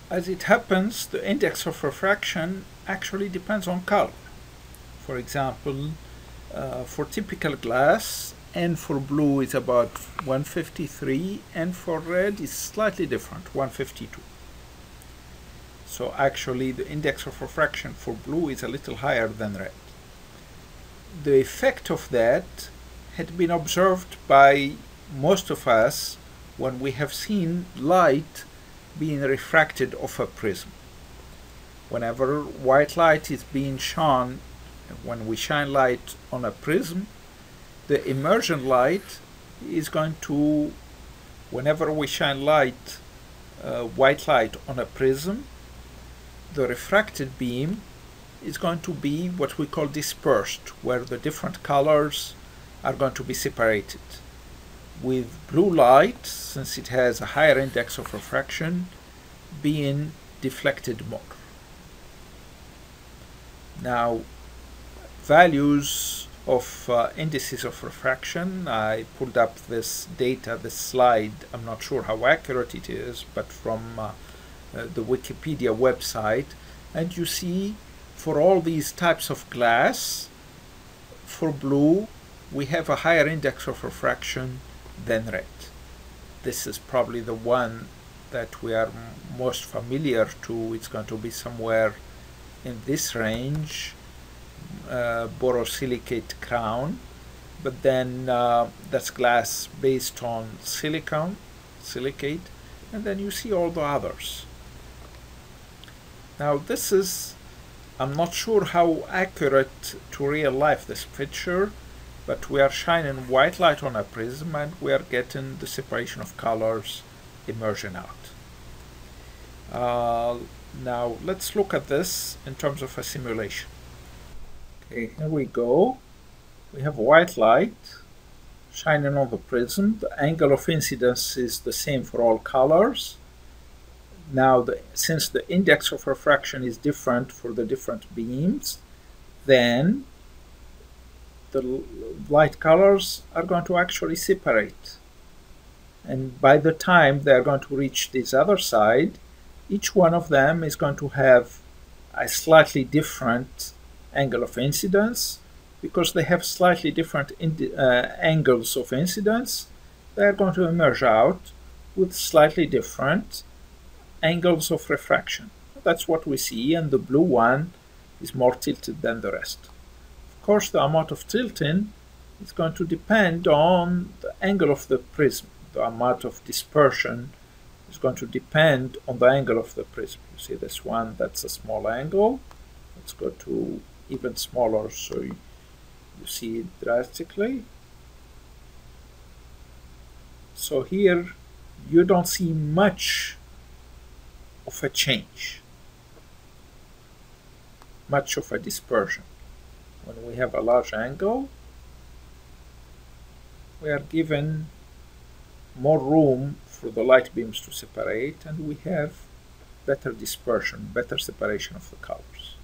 As it happens, the index of refraction actually depends on color. For example, for typical glass, N for blue is about 153, and for red is slightly different, 152. So actually the index of refraction for blue is a little higher than red. The effect of that had been observed by most of us when we have seen light being refracted off a prism. Whenever white light is being shone, when we shine light on a prism, the immersion light is going to, whenever we shine light, white light on a prism, the refracted beam is going to be what we call dispersed, where the different colors are going to be separated. With blue light, since it has a higher index of refraction, being deflected more. Now, values of indices of refraction, I pulled up this data, this slide. I'm not sure how accurate it is, but from the Wikipedia website, and you see for all these types of glass, for blue, we have a higher index of refraction than red. This is probably the one that we are most familiar to. It's going to be somewhere in this range, borosilicate crown, but then that's glass based on silicate, and then you see all the others. Now this is, I'm not sure how accurate to real life this picture, but we are shining white light on a prism and we are getting the separation of colors, immersion out. Now let's look at this in terms of a simulation. Okay, here we go. We have white light shining on the prism. The angle of incidence is the same for all colors. Now, since the index of refraction is different for the different beams, then the light colors are going to actually separate. And by the time they are going to reach this other side, each one of them is going to have a slightly different angle of incidence. Because they have slightly different angles of incidence, they are going to emerge out with slightly different angles of refraction. That's what we see, and the blue one is more tilted than the rest. Of course, the amount of tilting is going to depend on the angle of the prism. The amount of dispersion is going to depend on the angle of the prism. You see this one, that's a small angle. Let's go to even smaller so you see it drastically. So here you don't see much of a change, much of a dispersion. When we have a large angle, we are given more room for the light beams to separate, and we have better dispersion, better separation of the colors.